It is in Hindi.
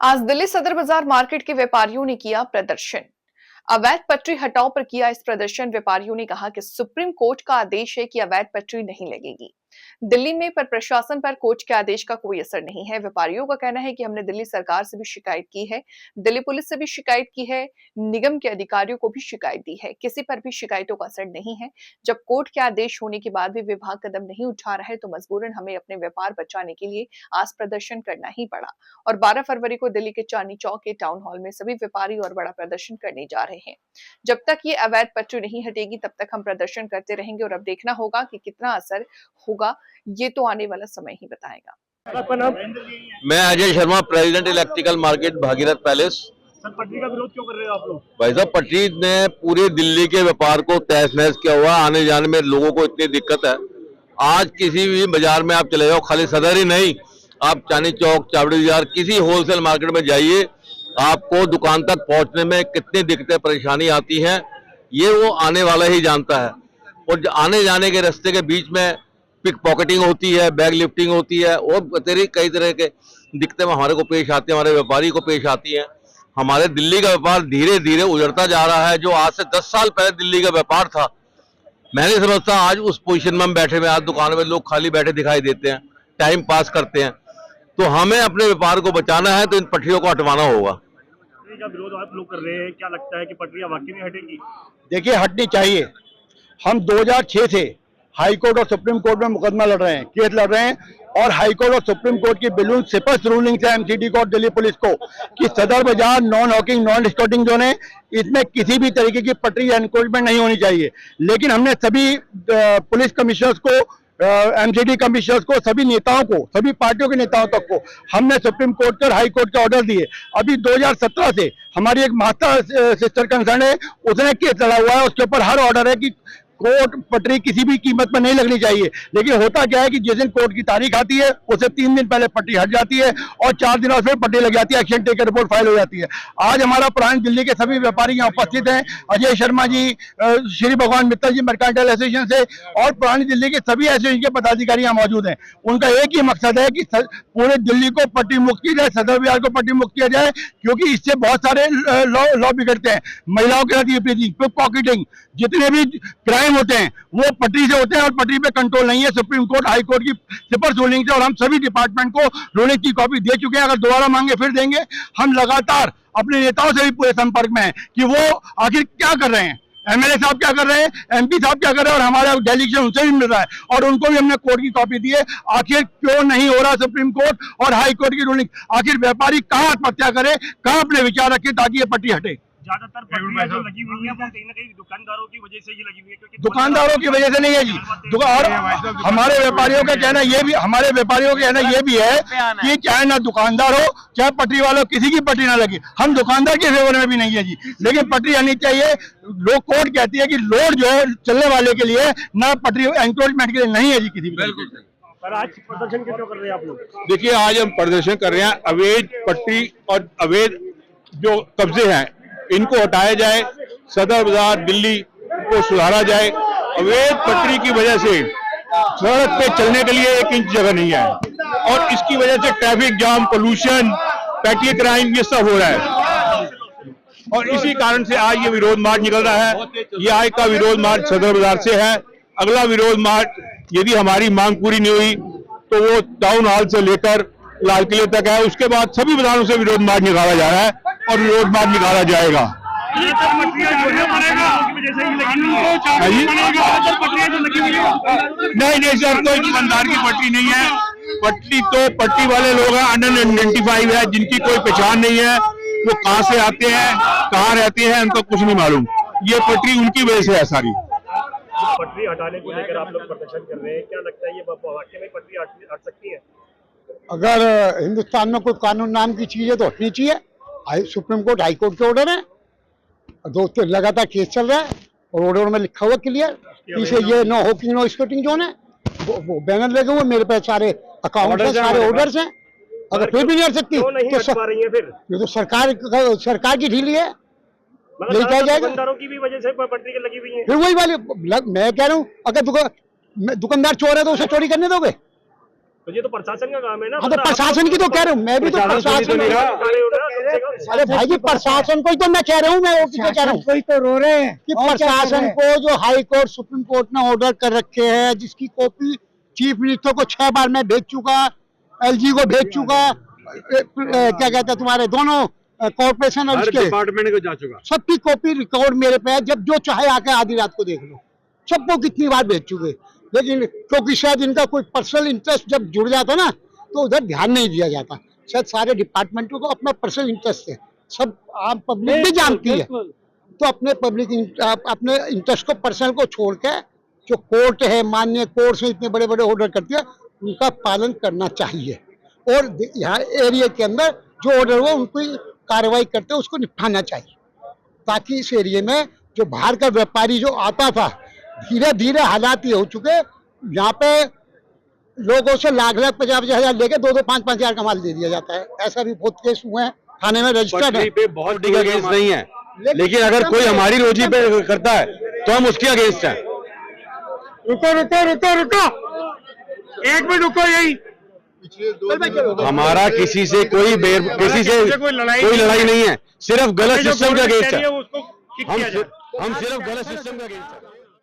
आज दिल्ली सदर बाजार मार्केट के व्यापारियों ने किया प्रदर्शन। अवैध पटरी हटाओ पर किया इस प्रदर्शन। व्यापारियों ने कहा कि सुप्रीम कोर्ट का आदेश है कि अवैध पटरी नहीं लगेगी दिल्ली में, पर प्रशासन पर कोर्ट के आदेश का कोई असर नहीं है। व्यापारियों का कहना है कि हमने दिल्ली सरकार से भी शिकायत की है, दिल्ली पुलिस से भी शिकायत की है, निगम के अधिकारियों को भी शिकायत दी है, किसी पर भी शिकायतों का असर नहीं है। जब कोर्ट के आदेश होने के बाद भी विभाग कदम नहीं उठा रहा है तो मजबूरन हमें अपने व्यापार बचाने के लिए आज प्रदर्शन करना ही पड़ा। और 12 फरवरी को दिल्ली के चांदनी चौक के टाउन हॉल में सभी व्यापारी और बड़ा प्रदर्शन करने जा रहे हैं। जब तक ये अवैध पटरी नहीं हटेगी तब तक हम प्रदर्शन करते रहेंगे और अब देखना होगा कि कितना असर होगा, ये तो आने वाला समय ही बताएगा। मैं Ajay Sharma, president electrical market Bhagirath palace. Sir, पटरी का विरोध क्यों कर रहे हो आप लोग? भाई साहब, पटरी ने पूरे दिल्ली के व्यापार को तहस नहस किया हुआ। आने जाने में लोगों को इतनी दिक्कत है। आज किसी भी बाजार में आप चले जाओ, खाली सदर ही नहीं, आप चांदनी चौक, चावड़ी बाजार, किसी होलसेल मार्केट में जाइए, आपको दुकान तक पहुंचने में कितनी दिक्कतें परेशानी आती हैं, ये वो आने वाला ही जानता है। और आने जाने के रास्ते के बीच में पिक पॉकेटिंग होती है, बैग लिफ्टिंग होती है और कई तरह के दिक्कतें हमारे को पेश आती हैं, हमारे व्यापारी को पेश आती हैं। हमारे दिल्ली का व्यापार धीरे धीरे उजड़ता जा रहा है। जो आज से 10 साल पहले दिल्ली का व्यापार था, मैं नहीं समझता आज उस पोजीशन में हम बैठे हुए। आज दुकानों में लोग खाली बैठे दिखाई देते हैं, टाइम पास करते हैं। तो हमें अपने व्यापार को बचाना है तो इन पटरियों को हटवाना होगा। पटरी का विरोध आप लोग कर रहे हैं, क्या लगता है कि पटरियां वाकई में हटेगी? देखिए, हटनी चाहिए। हम 2006 से हाई कोर्ट और सुप्रीम कोर्ट में मुकदमा लड़ रहे हैं, केस लड़ रहे हैं, और हाई कोर्ट और सुप्रीम कोर्ट की बिल्कुल स्पष्ट रूलिंग है एमसीडी को और दिल्ली पुलिस को कि सदर बाजार non Hawking non distorting zone है, इसमें किसी भी तरीके की पटरी एनक्रोचमेंट नहीं होनी चाहिए। लेकिन हमने सभी पुलिस कमिश्नर्स को, एमसीडी कमिश्नर्स को, सभी नेताओं को, सभी पार्टियों के नेताओं तक को हमने सुप्रीम कोर्ट के और हाई कोर्ट के ऑर्डर दिए। अभी 2017 से हमारी एक माता सिस्टर कंसर्न है, उसने केस लड़ा हुआ है, उसके ऊपर हर ऑर्डर है कि कोर्ट पटरी किसी भी कीमत पर नहीं लगनी चाहिए। लेकिन होता क्या है कि जिस दिन कोर्ट की तारीख आती है उससे 3 दिन पहले पटरी हट जाती है और 4 दिनों से पटरी लग जाती है, एक्शन टेकर रिपोर्ट फाइल हो जाती है। आज हमारा पुरानी दिल्ली के सभी व्यापारी यहाँ उपस्थित हैं, अजय शर्मा जी, श्री भगवान मित्तल जी मर्केंटाइल एसोसिएशन से, और पुरानी दिल्ली के सभी एसोसिएशन के पदाधिकारी यहाँ मौजूद हैं। उनका एक ही मकसद है कि पूरे दिल्ली को पटरी मुक्त की जाए, सदर बाजार को पटरी मुक्त किया जाए, क्योंकि इससे बहुत सारे लॉ बिगड़ते हैं। महिलाओं के साथ पॉकेटिंग, जितने भी क्राइम होते हैं वो पटरी से होते हैं और पटरी पे कंट्रोल नहीं है। सुप्रीम कोर्ट, हाई कोर्ट की स्पष्ट रूलिंग से, और हम सभी डिपार्टमेंट को रूलिंग की कॉपी दे चुके हैं। अगर दोबारा मांगे फिर देंगे। हम लगातार अपने नेताओं से भी पूरे संपर्क में हैं कि वो आखिर क्या कर रहे हैं, एमएलए साहब क्या कर रहे हैं, एमपी साहब क्या कर रहे हैं, और हमारा डेलीगेशन उनसे भी मिल रहा है और उनको भी हमने कोर्ट की कॉपी दी है। आखिर क्यों नहीं हो रहा सुप्रीम कोर्ट और हाई कोर्ट की रूलिंग? आखिर व्यापारी कहाँ आत्महत्या करे, कहाँ अपने विचार रखे ताकि ये पटरी हटे? ज्यादातर पटरियां जो लगी हुई हैं वो कहीं ना कहीं दुकानदारों की वजह से ही लगी हुई है, क्योंकि दुकानदारों की वजह से नहीं है जी। और हमारे व्यापारियों का कहना ये भी, हमारे व्यापारियों का कहना ये भी है कि चाहे ना दुकानदार हो, चाहे पटरी वालों, किसी की पटरी ना लगे। हम दुकानदार के फेवर में भी नहीं है जी, लेकिन पटरी आनी चाहिए। लोग कोर्ट कहती है कि लोड जो है चलने वाले के लिए, ना पटरी एनक्रोचमेंट के लिए नहीं है जी किसी भी। पर आज प्रदर्शन क्यों कर रहे हैं आप लोग? देखिए, आज हम प्रदर्शन कर रहे हैं। अवैध पट्टी और अवैध जो कब्जे हैं इनको हटाया जाए, सदर बाजार दिल्ली को सुधारा जाए। अवैध पटरी की वजह से सड़क पे चलने के लिए 1 इंच जगह नहीं है और इसकी वजह से traffic jam, pollution, petty crime, ये सब हो रहा है। और इसी कारण से आज ये विरोध मार्च निकल रहा है। ये आज का विरोध मार्च सदर बाजार से है। अगला विरोध मार्च यदि हमारी मांग पूरी नहीं हुई तो वो टाउन हॉल से लेकर लाल किले तक है। उसके बाद सभी बाजारों से विरोध मार्च निकाला जा रहा है और विरोध मार्च निकाला जाएगा। नहीं सर, कोई दुकानदार की पटरी नहीं है। पटरी तो पट्टी वाले लोग हैं, अनआइडेंटिफाइड है, जिनकी कोई पहचान नहीं है। वो कहाँ से आते हैं, कहाँ रहते हैं, उनको कुछ नहीं मालूम। ये पटरी उनकी वजह से है सारी। पटरी हटाने को लेकर आप लोग प्रदर्शन कर रहे हैं, क्या लगता है ये वाकई में पटरी हट सकती है? अगर हिंदुस्तान में कोई कानून नाम की चीज है तो हटनी चाहिए। सुप्रीम कोर्ट, हाई कोर्ट के ऑर्डर है, दोस्तों लगातार केस चल रहा है और ऑर्डर में लिखा हुआ क्लियर, इसे ये no hawking no skating zone है। वो बैनर लगे हुए मेरे पे, सारे अकाउंट है, सारे ऑर्डर्स हैं। अगर फिर भी नहीं हट सकती तो ये तो सरकार की ढीली है। नहीं कहा जाएगा, दुकानदारों की भी वजह से पटरी लगी हुई है। फिर वही वाली मैं कह रहा हूँ, अगर दुकानदार चोर है तो उसे चोरी करने दोगे? तो ये तो प्रशासन का काम है ना। हाँ, तो प्रशासन की तो कह रहा हूँ मैं भी, तो प्रशासन अरे भाई जी प्रशासन को ही तो मैं कह रहा हूँ, मैं ओपी को कह रहा हूँ, कोई तो रो रहे हैं कि प्रशासन को जो हाई कोर्ट सुप्रीम कोर्ट ने ऑर्डर कर रखे हैं, जिसकी कॉपी चीफ मिनिस्टर को 6 बार मैं भेज चुका, एलजी को भेज चुका, क्या कहते हैं तुम्हारे दोनों कॉर्पोरेशन और उसके डिपार्टमेंट को जा चुका, सबकी कॉपी रिकॉर्ड मेरे पे है। जब जो चाहे आके आधी रात को देख लो, सबको कितनी बार भेज चुके। लेकिन क्योंकि शायद इनका कोई पर्सनल इंटरेस्ट जब जुड़ जाता ना तो उधर ध्यान नहीं दिया जाता। शायद सारे डिपार्टमेंटों को अपना पर्सनल इंटरेस्ट है, सब आम पब्लिक भी जानती है, तो अपने अपने इंटरेस्ट को पर्सनल को छोड़ के जो कोर्ट है, माननीय कोर्ट से इतने बड़े बड़े ऑर्डर करती है, उनका पालन करना चाहिए। और यहाँ एरिया के अंदर जो ऑर्डर हुआ उनको कार्रवाई करते उसको निपटाना चाहिए, ताकि इस एरिया में जो बाहर का व्यापारी जो आता था, धीरे धीरे हालात ये हो चुके, यहाँ पे लोगों से लाख 50,000 लेके 2-2, 5-5 हजार का माल दे दिया जाता है। ऐसा भी बहुत केस हुए हैं, थाने में रजिस्टर्ड है। पे बहुत बड़ा केस नहीं है, लेकिन अगर कोई हमारी रोजी पे करता है तो हम उसके अगेंस्ट हैं। रुको रुको रुको रुको, 1 मिनट रुको। यही हमारा किसी से कोई लड़ाई नहीं है, सिर्फ गलत सिस्टम के अगेंस्ट है। हम सिर्फ गलत सिस्टम के अगेंस्ट है।